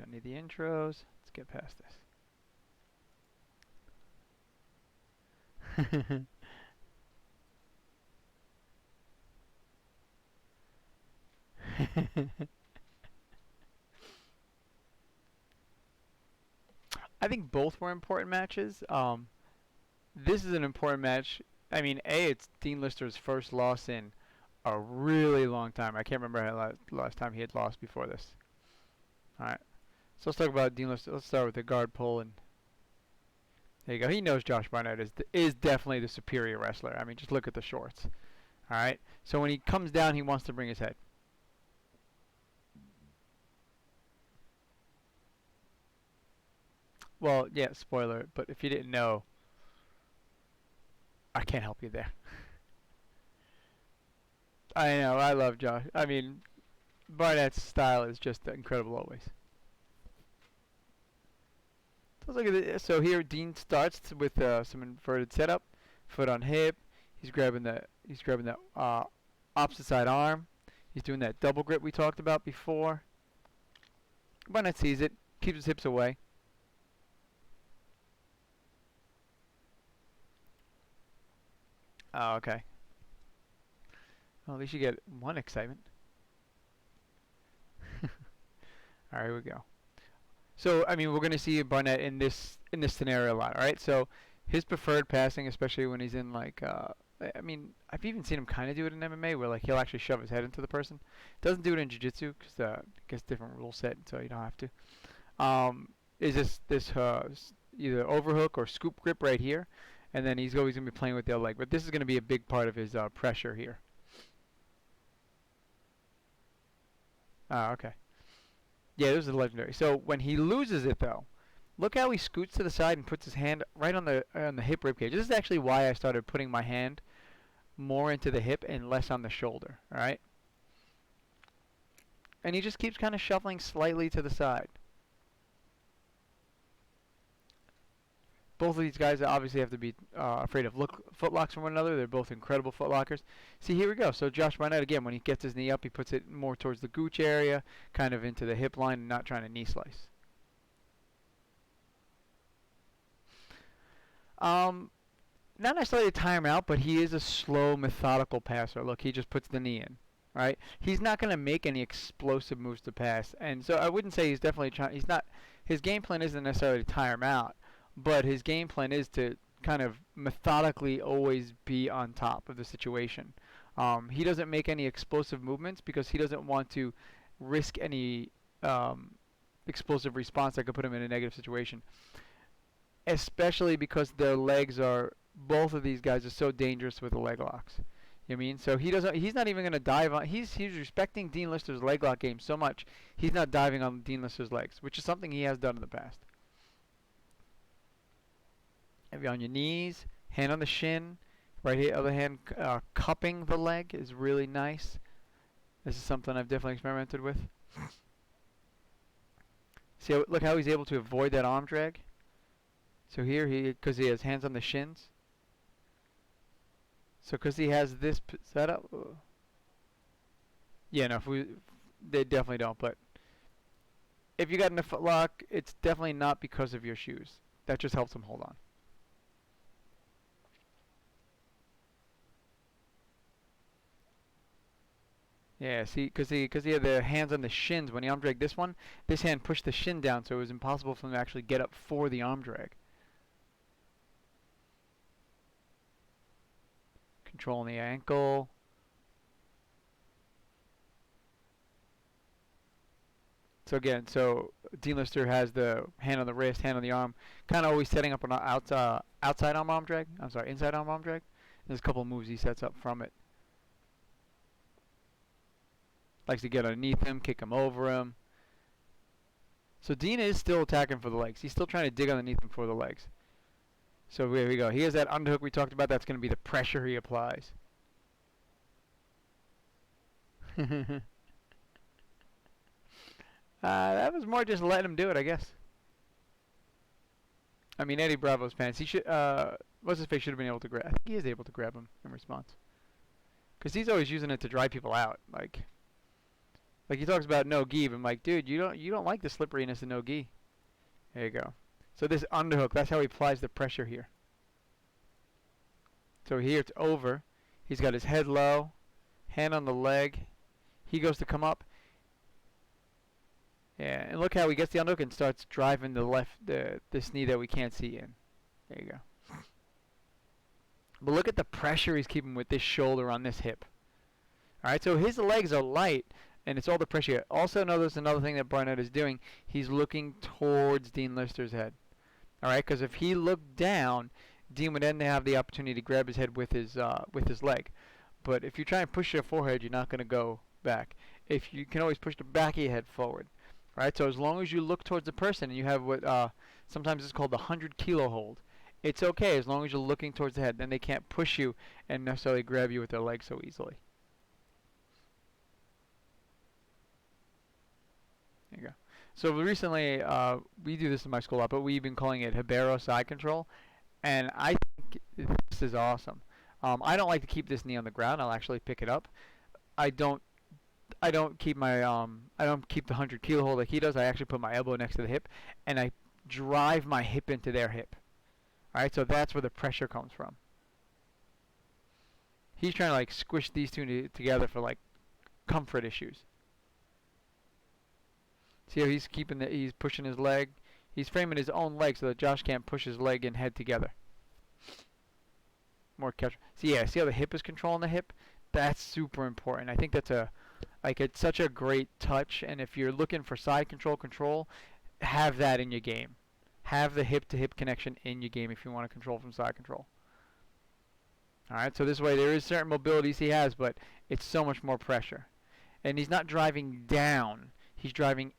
don't need the intros. Let's get past this. I think both were important matches. This is an important match. I mean, it's Dean Lister's first loss in a really long time. I can't remember how last time he had lost before this. All right, so let's talk about Dean Lister. Let's start with the guard pull, and there you go. He knows Josh Barnett is definitely the superior wrestler. I mean, just look at the shorts. All right, so when he comes down, he wants to bring his head. Well, yeah, spoiler, but if you didn't know, I can't help you there. I know, I love Josh. I mean, Barnett's style is just incredible always. So let's look at this. So here Dean starts with some inverted setup, foot on hip. He's grabbing the opposite side arm. He's doing that double grip we talked about before. Barnett sees it, keeps his hips away. Oh, okay. Well, at least you get one excitement. All right, here we go. So, I mean, we're going to see Barnett in this scenario a lot. All right, so his preferred passing, especially when he's in like, I mean, I've even seen him kind of do it in MMA, where like he'll actually shove his head into the person. Doesn't do it in Jiu-Jitsu because I guess different rule set, so you don't have to. Is this either overhook or scoop grip right here, and then he's always going to be playing with the other leg. But this is going to be a big part of his pressure here. Ah, okay. Yeah, this is legendary. So when he loses it, though, look how he scoots to the side and puts his hand right on the hip rib cage. This is actually why I started putting my hand more into the hip and less on the shoulder. All right. And he just keeps kind of shuffling slightly to the side. Both of these guys obviously have to be afraid of footlocks from one another. They're both incredible footlockers. See, here we go. So Josh Barnett, again, when he gets his knee up, he puts it more towards the gooch area, kind of into the hip line, and not trying to knee slice. Not necessarily to tire him out, but he is a slow, methodical passer. Look, he just puts the knee in. Right? He's not going to make any explosive moves to pass. And so I wouldn't say he's definitely trying. He's not. His game plan isn't necessarily to tire him out. But his game plan is to kind of methodically always be on top of the situation. He doesn't make any explosive movements because he doesn't want to risk any explosive response that could put him in a negative situation. Especially because their legs are, both of these guys are so dangerous with the leg locks. You know what I mean? So he's not even going to dive on. He's respecting Dean Lister's leg lock game so much, he's not diving on Dean Lister's legs, which is something he has done in the past. Maybe on your knees, hand on the shin, right here, other hand cupping the leg is really nice. This is something I've definitely experimented with. See, look how he's able to avoid that arm drag. So here, because he has hands on the shins. So because he has this setup, yeah, no, they definitely don't. But if you got in a footlock, it's definitely not because of your shoes. That just helps him hold on. Yeah, see, because he had the hands on the shins when he arm dragged this one. This hand pushed the shin down, so it was impossible for him to actually get up for the arm drag. Controlling the ankle. So again, Dean Lister has the hand on the wrist, hand on the arm, kind of always setting up an outside arm drag. I'm sorry, inside arm drag. There's a couple of moves he sets up from it. Likes to get underneath him, kick him over him. So Dean is still attacking for the legs. He's still trying to dig underneath him for the legs. So here we go. He has that underhook we talked about. That's going to be the pressure he applies. That was more just letting him do it, I guess. I mean, Eddie Bravo's pants. He should. What's his face should have been able to grab. I think he is able to grab him in response. Because he's always using it to dry people out. Like, Like he talks about no gi, but I'm like, dude, you don't like the slipperiness of no gi. There you go. So this underhook, that's how he applies the pressure here. So here it's over. He's got his head low, hand on the leg. He goes to come up. Yeah, and look how he gets the underhook and starts driving this knee that we can't see in. There you go. But look at the pressure he's keeping with this shoulder on this hip. All right, so his legs are light, and it's all the pressure. Also notice another thing that Barnet is doing. He's looking towards Dean Lister's head. All right, because if he looked down, Dean would then have the opportunity to grab his head with his leg. But if you try and push your forehead, you're not going to go back. If you can always push the back of your head forward. All right, so as long as you look towards the person and you have what sometimes it's called the 100-kilo hold, it's okay as long as you're looking towards the head. Then they can't push you and necessarily grab you with their leg so easily. There you go. So recently, we do this in my school a lot, but we've been calling it Hibero side control, and I think this is awesome. I don't like to keep this knee on the ground. I'll actually pick it up. I don't keep my I don't keep the 100-kilo hold like he does. I actually put my elbow next to the hip, and I drive my hip into their hip. All right, so that's where the pressure comes from. He's trying to like squish these two together for like comfort issues. See how he's he's pushing his leg. He's framing his own leg so that Josh can't push his leg and head together. More catch. See, yeah, see how the hip is controlling the hip? That's super important. I think that's it's such a great touch. And if you're looking for side control, have that in your game. Have the hip-to-hip connection in your game if you want to control from side control. All right, so this way there is certain mobilities he has, but it's so much more pressure. And he's not driving down. He's driving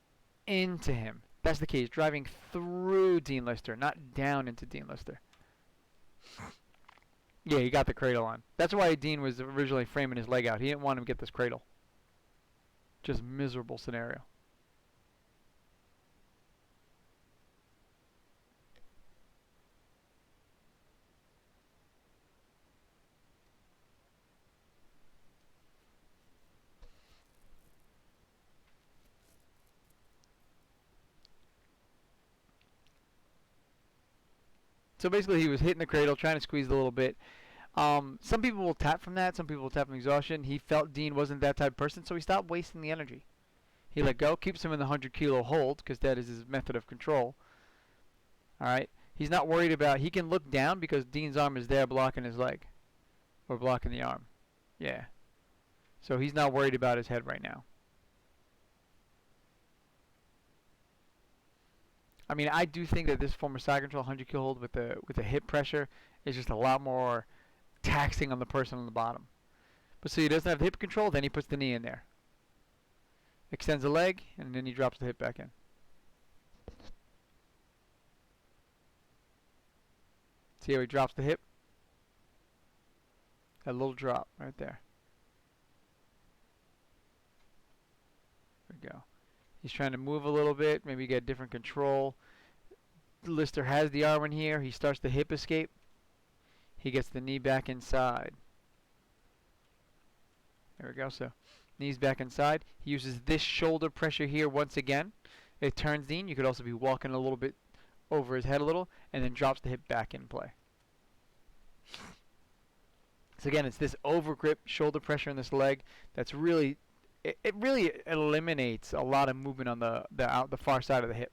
into him. That's the key. He's driving through Dean Lister, not down into Dean Lister. Yeah, he got the cradle on. That's why Dean was originally framing his leg out. He didn't want him to get this cradle. Just miserable scenario. So basically he was hitting the cradle, trying to squeeze a little bit. Some people will tap from that. Some people will tap from exhaustion. He felt Dean wasn't that type of person, so he stopped wasting the energy. He let go, keeps him in the 100-kilo hold, because that is his method of control. All right. He's not worried about, he can look down because Dean's arm is there blocking his leg. Or blocking the arm. Yeah. So he's not worried about his head right now. I mean, I do think that this form of side control 100-kilo hold with the hip pressure is just a lot more taxing on the person on the bottom. But so he doesn't have the hip control, then he puts the knee in there. Extends the leg, and then he drops the hip back in. See how he drops the hip? That little drop right there. There we go. He's trying to move a little bit, maybe get different control. Lister has the arm in here. He starts the hip escape. He gets the knee back inside. There we go. So knees back inside. He uses this shoulder pressure here once again. It turns Dean. You could also be walking a little bit over his head a little, and then drops the hip back in play. So again, it's this overgrip shoulder pressure in this leg that's really, it really eliminates a lot of movement on the far side of the hip.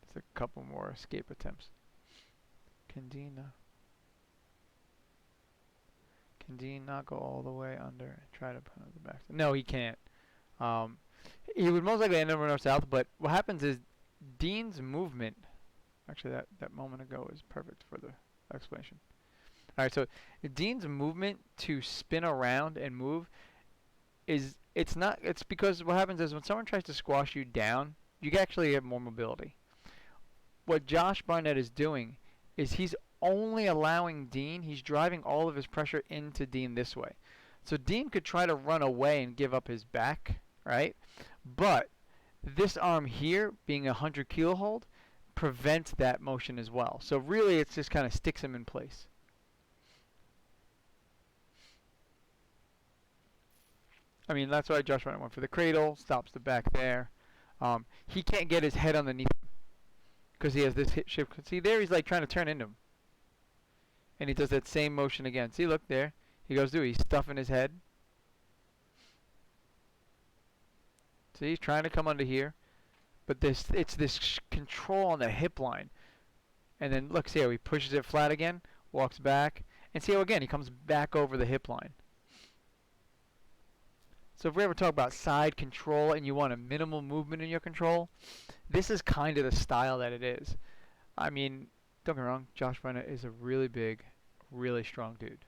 Just a couple more escape attempts. Can Dean not go all the way under and try to put on the back? No, he can't. He would most likely end up north south, but what happens is Dean's movement. Actually, that moment ago is perfect for the explanation. All right, so Dean's movement to spin around and move it's because what happens is when someone tries to squash you down, you actually have more mobility. What Josh Barnet is doing is he's only allowing Dean, he's driving all of his pressure into Dean this way. So Dean could try to run away and give up his back, right? But this arm here, being a 100 kilo hold, prevents that motion as well. So really, it just kind of sticks him in place. I mean, that's why Josh Barnett went for the cradle, stops the back there. He can't get his head underneath him because he has this hip shift. See there, he's like trying to turn into him. And he does that same motion again. See, look there. He goes through. He's stuffing his head. See, he's trying to come under here. But it's this control on the hip line. And then look, see how he pushes it flat again, walks back. And see how again he comes back over the hip line. So if we ever talk about side control and you want a minimal movement in your control, this is kind of the style that it is. I mean, don't get me wrong, Josh Barnett is a really big, really strong dude.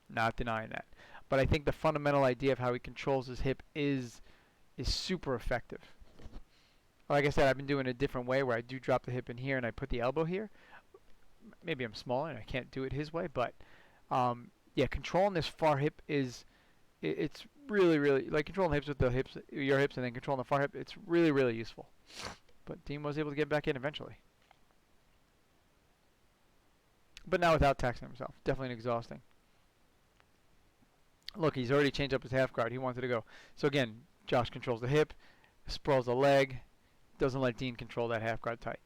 Not denying that. But I think the fundamental idea of how he controls his hip is super effective. Like I said, I've been doing it a different way where I do drop the hip in here and I put the elbow here. Maybe I'm smaller and I can't do it his way, but yeah, controlling this far hip it's really, really, like controlling the hips with the hips, your hips, and then controlling the far hip, it's really, really useful. But Dean was able to get back in eventually. But now without taxing himself. Definitely exhausting. Look, he's already changed up his half guard. He wanted to go. So again, Josh controls the hip, sprawls the leg, doesn't let Dean control that half guard tight.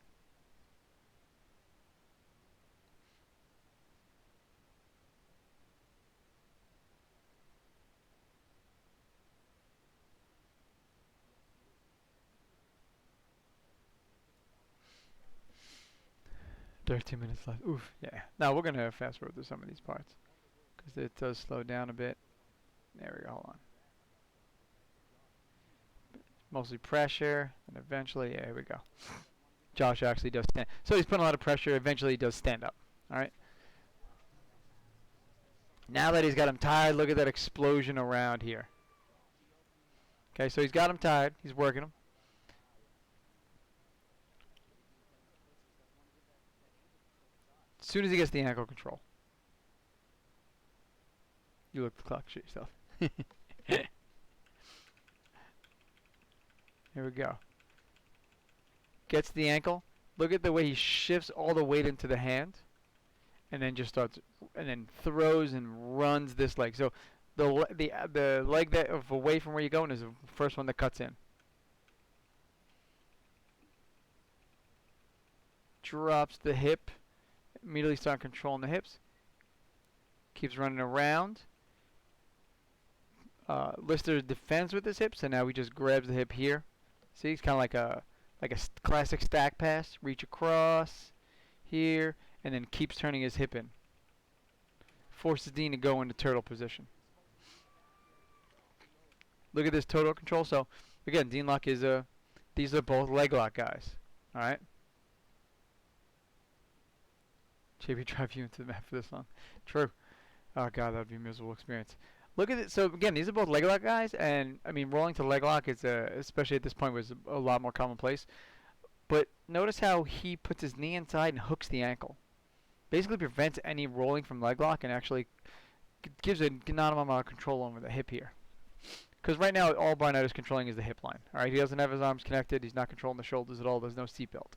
"13 minutes left." Oof, yeah. Now we're going to fast forward through some of these parts because it does slow down a bit. There we go, hold on. Mostly pressure, and eventually, yeah, here we go. Josh actually does stand. So he's putting a lot of pressure. Eventually, he does stand up. All right. Now that he's got him tired, look at that explosion around here. Okay, so he's got him tired. He's working him. As soon as he gets the ankle control. You look at the clock, shit yourself. Here we go. Gets the ankle. Look at the way he shifts all the weight into the hand. And then just starts, and then throws and runs this leg. So the leg that away from where you're going is the first one that cuts in. Drops the hip. Immediately start controlling the hips. Keeps running around. Lister defends with his hips, and now he just grabs the hip here. See, it's kind of like a classic stack pass. Reach across here, and then keeps turning his hip in. Forces Dean to go into turtle position. Look at this total control. So again, Dean lock is these are both leg lock guys. All right. JB drive you into the mat for this long. True. Oh god, that would be a miserable experience. Look at it. So again, these are both leg lock guys, and I mean rolling to leg lock is especially at this point was a lot more commonplace. But notice how he puts his knee inside and hooks the ankle. Basically prevents any rolling from leg lock and actually gives a not amount of control over the hip here. Because right now all Barnett is controlling is the hip line. All right, he doesn't have his arms connected. He's not controlling the shoulders at all. There's no seatbelt.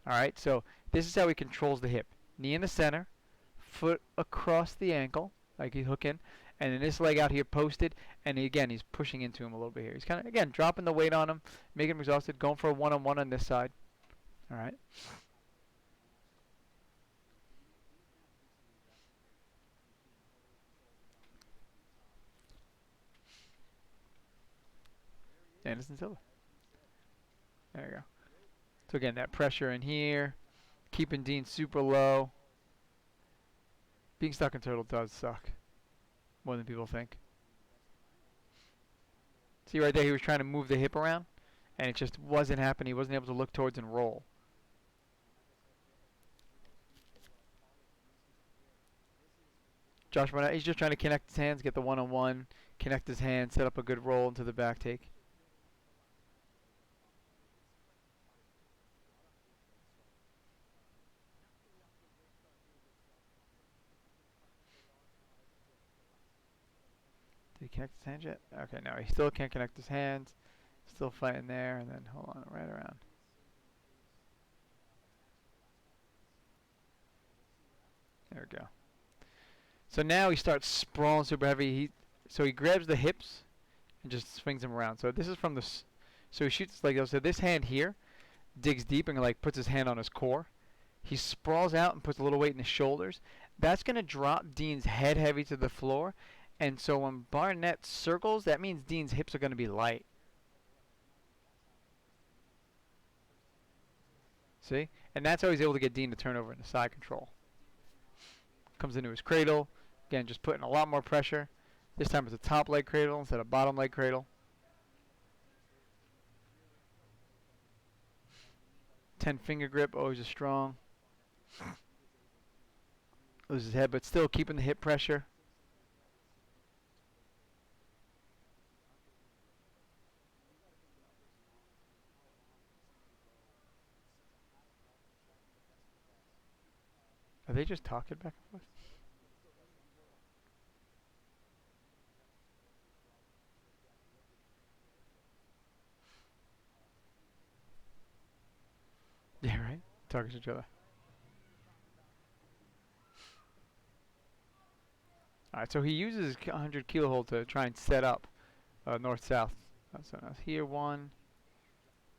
All right, so this is how he controls the hip. Knee in the center, foot across the ankle, like he's hooking, and then this leg out here posted, and again, he's pushing into him a little bit here. He's kind of, again, dropping the weight on him, making him exhausted, going for a one-on-one on this side. All right. Anderson Silva. There you go. So again, that pressure in here, keeping Dean super low. Being stuck in turtle does suck, more than people think. See right there, he was trying to move the hip around, and it just wasn't happening. He wasn't able to look towards and roll. Josh Barnett, he's just trying to connect his hands, get the one-on-one, connect his hands, set up a good roll into the back take. connect his hands yet? Okay, no, he still can't connect his hands. Still fighting there, and then hold on, right around. There we go. So now he starts sprawling super heavy. So he grabs the hips and just swings him around. So this is from the. So he shoots like so. This hand here digs deep and like puts his hand on his core. He sprawls out and puts a little weight in his shoulders. That's gonna drop Dean's head heavy to the floor, and so when Barnet circles, that means Dean's hips are gonna be light. See? And that's how he's able to get Dean to turn over into side control. Comes into his cradle. Again, just putting a lot more pressure. This time it's a top leg cradle instead of bottom leg cradle. 10-finger grip, always a strong. Loses his head, but still keeping the hip pressure. Are they just talking back and forth? Yeah, right? Talking to each other. Alright, so he uses 100 kilo hold to try and set up north-south. So now here one.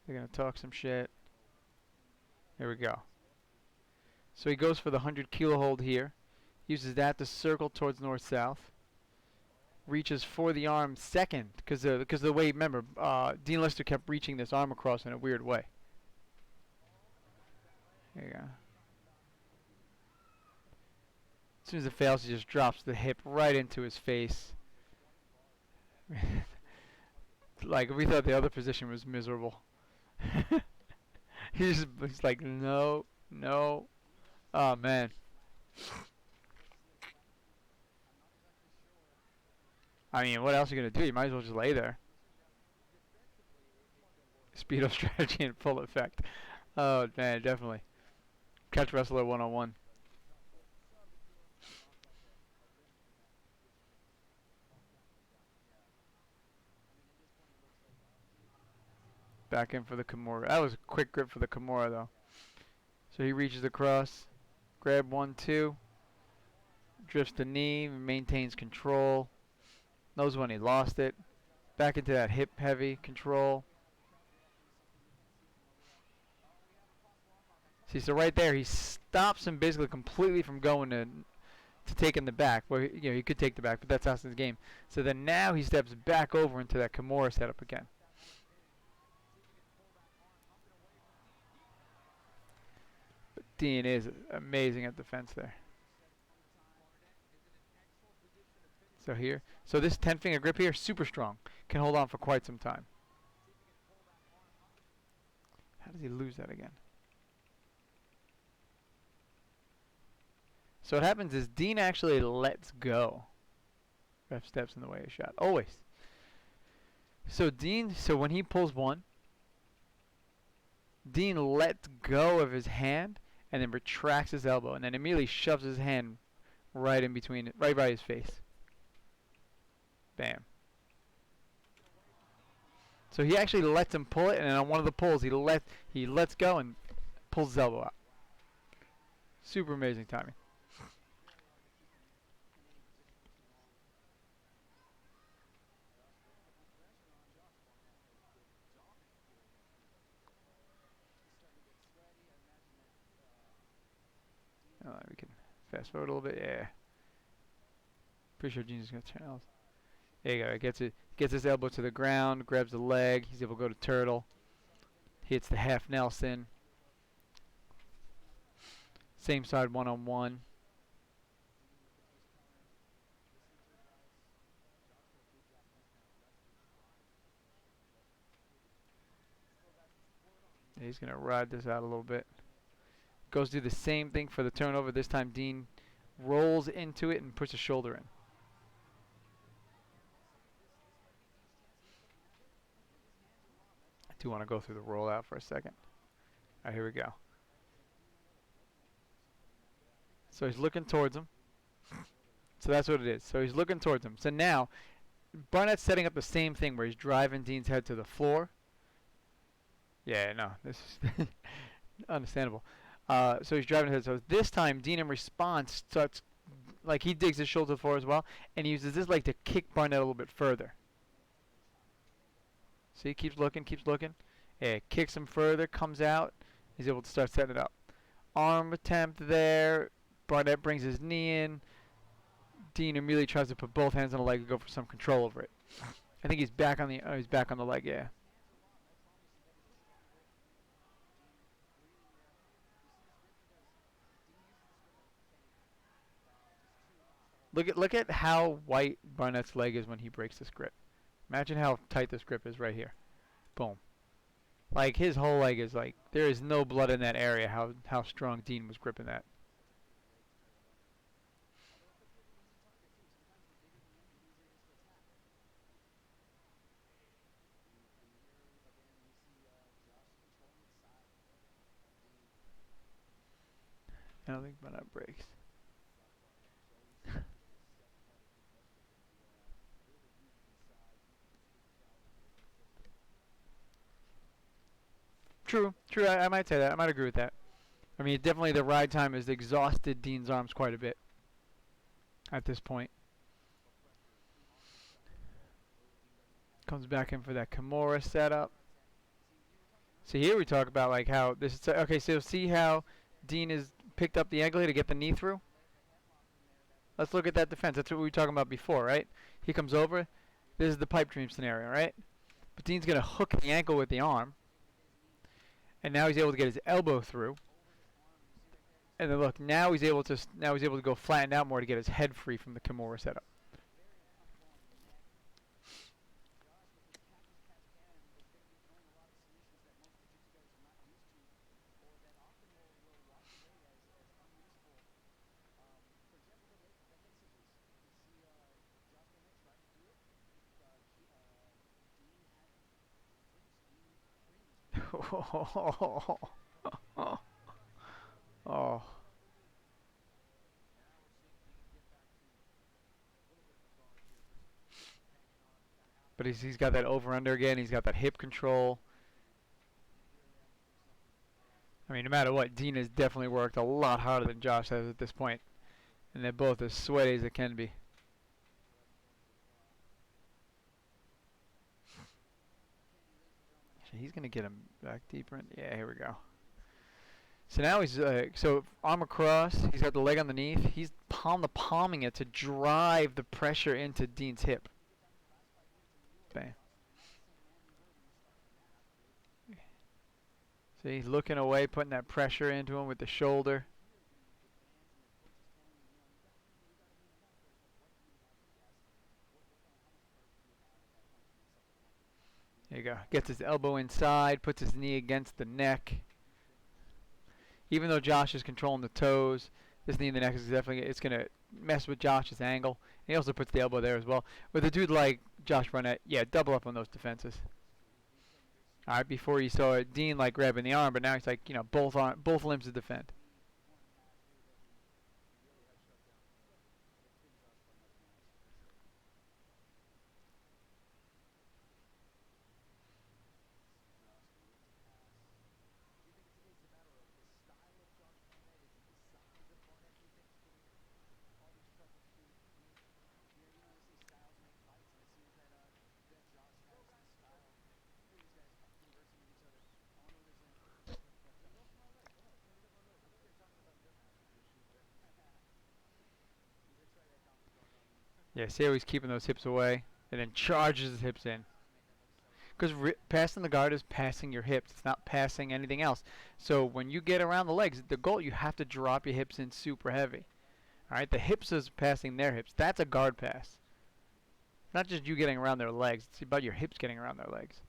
They're going to talk some shit. Here we go. So he goes for the 100 kilo hold here. Uses that to circle towards north-south. Reaches for the arm second because of the way, remember, Dean Lister kept reaching this arm across in a weird way. There you go. As soon as it fails, he just drops the hip right into his face. Like, we thought the other position was miserable. He's like, no, no. Oh, man. I mean, what else are you going to do? You might as well just lay there. Speedo strategy in full effect. Oh, man, definitely. Catch wrestler 101. Back in for the Kimura. That was a quick grip for the Kimura, though. So he reaches across. Grab 1-2. Drifts the knee. Maintains control. Knows when he lost it. Back into that hip heavy control. See, so right there, he stops him basically completely from going to taking the back. Well, you know, he could take the back, but that's Austin's game. So then now he steps back over into that Kimura setup again. But Dean is amazing at defense there. So here, so this 10-finger grip here, super strong. Can hold on for quite some time. How does he lose that again? So what happens is Dean actually lets go. Ref steps in the way of shot. Always. So Dean, so when he pulls one, Dean lets go of his hand and then retracts his elbow and then immediately shoves his hand right in between it, right by his face. Bam. So he actually lets him pull it, and then on one of the pulls, he lets go and pulls his elbow out. Super amazing timing. We can fast forward a little bit. Yeah. Pretty sure Gene's gonna turn else. There you go. Gets his elbow to the ground, grabs the leg. He's able to go to turtle. Hits the half Nelson. Same side, one-on-one. He's gonna ride this out a little bit. Goes do the same thing for the turnover. This time Dean rolls into it and puts his shoulder in. I do want to go through the rollout for a second. All right, here we go. So he's looking towards him. So that's what it is. So he's looking towards him. So now Barnett's setting up the same thing where he's driving Dean's head to the floor. Yeah, no, this is understandable. So he's driving his head. So this time, Dean in response starts, like he digs his shoulder to the floor as well, and he uses this leg to kick Barnett a little bit further. See, keeps looking, keeps looking. Yeah, kicks him further, comes out. He's able to start setting it up. Arm attempt there. Barnett brings his knee in. Dean immediately tries to put both hands on the leg and go for some control over it. I think he's back on the leg, yeah. Look at how white Barnett's leg is when he breaks this grip. Imagine how tight this grip is right here. Boom. Like his whole leg is like there is no blood in that area. How strong Dean was gripping that. I don't think Barnett breaks. True, true. I might say that. I might agree with that. I mean, definitely the ride time has exhausted Dean's arms quite a bit at this point. Comes back in for that Kimura setup. So here we talk about like how this is okay. So see how Dean has picked up the ankle to get the knee through. Let's look at that defense. That's what we were talking about before, right? He comes over. This is the pipe dream scenario, right? But Dean's gonna hook the ankle with the arm, and now he's able to get his elbow through. And then look, now he's able to go flatten out more to get his head free from the Kimura setup. Oh. But he's got that over under again. He's got that hip control. I mean, no matter what, Dean has definitely worked a lot harder than Josh has at this point, and they're both as sweaty as it can be. He's gonna get him back deeper. Yeah, here we go. So now he's so arm across. He's got the leg underneath. He's palming it to drive the pressure into Dean's hip. Bam. See, he's looking away, putting that pressure into him with the shoulder. There you go. Gets his elbow inside, puts his knee against the neck. Even though Josh is controlling the toes, this knee in the neck is definitely it's gonna mess with Josh's angle. He also puts the elbow there as well. With a dude like Josh Barnett, yeah, double up on those defenses. All right, before you saw Dean like grabbing the arm, but now he's like both limbs to defend. Yeah, see how he's keeping those hips away, and then charges his hips in. Because passing the guard is passing your hips. It's not passing anything else. So when you get around the legs, the goal, you have to drop your hips in super heavy. All right, the hips is passing their hips. That's a guard pass. Not just you getting around their legs. It's about your hips getting around their legs.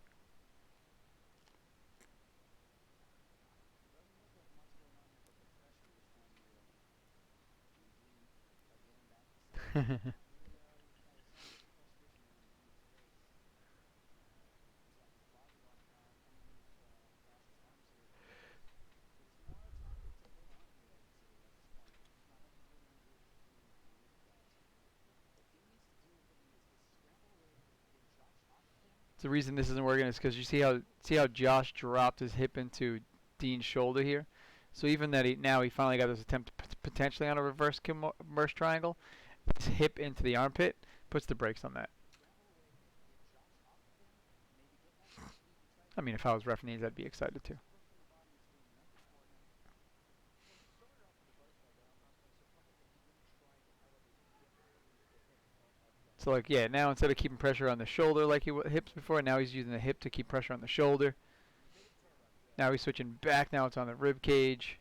The reason this isn't working is because you see how Josh dropped his hip into Dean's shoulder here. So even that he finally got this attempt potentially on a reverse triangle, his hip into the armpit puts the brakes on that. I mean, if I was ref knees, I'd be excited too. So like, yeah, now instead of keeping pressure on the shoulder like hips before, now he's using the hip to keep pressure on the shoulder. Now he's switching back. Now it's on the rib cage.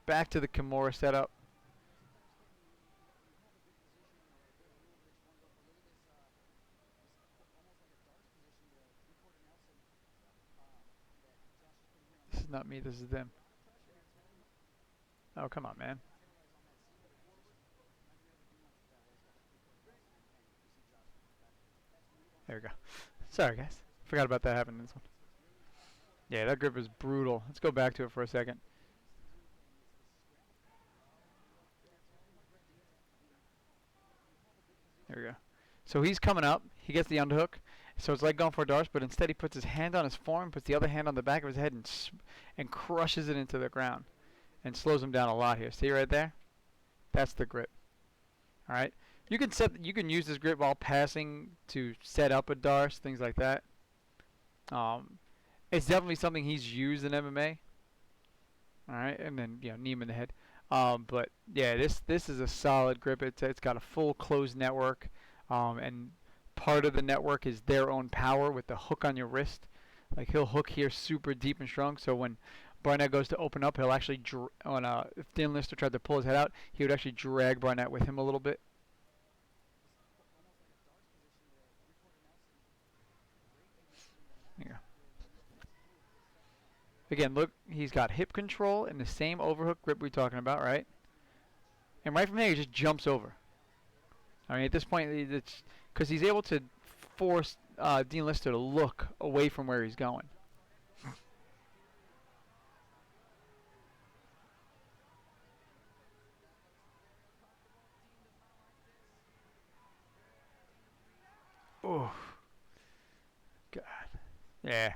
Back to the Kimura setup. This is not me. This is them. Oh, come on, man. There we go. Sorry, guys. Forgot about that happening in this one. Yeah, that grip is brutal. Let's go back to it for a second. There we go. So he's coming up. He gets the underhook. So it's like going for a Darce, but instead he puts his hand on his forearm, puts the other hand on the back of his head, and crushes it into the ground. And slows him down a lot here. See right there? That's the grip. All right. You can use this grip while passing to set up a Darce, things like that. It's definitely something he's used in MMA. All right, and then knee him in the head. But yeah, this is a solid grip. It's got a full closed network, and part of the network is their own power with the hook on your wrist. Like he'll hook here super deep and strong. So when Barnett goes to open up, he'll actually if Dan Lister tried to pull his head out, he would actually drag Barnett with him a little bit. There you go. Again, look, he's got hip control and the same overhook grip we're talking about, right? And right from there, he just jumps over. I mean, at this point, it's because he's able to force Dean Lister to look away from where he's going. Oh, God. Yeah.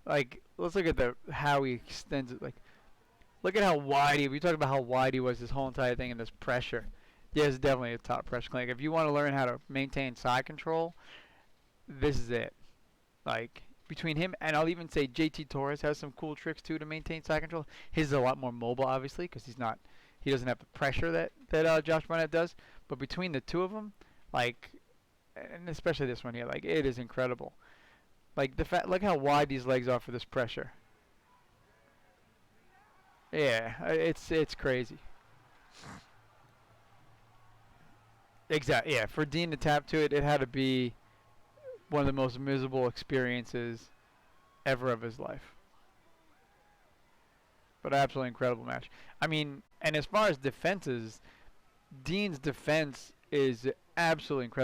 Like, let's look at how he extends it. Like, look at how wide we talked about how wide he was this whole entire thing and this pressure. Yeah, it's definitely a top pressure clinic. If you want to learn how to maintain side control, this is it. Like, between him and I'll even say JT Torres has some cool tricks too to maintain side control. His is a lot more mobile, obviously, because he doesn't have the pressure that Josh Barnett does. But between the two of them, like, and especially this one here, like, it is incredible. Like look how wide these legs are for this pressure. Yeah, it's crazy. Exactly. Yeah, for Dean to tap to it, it had to be one of the most miserable experiences ever of his life. But absolutely incredible match. I mean, and as far as defenses, Dean's defense is absolutely incredible.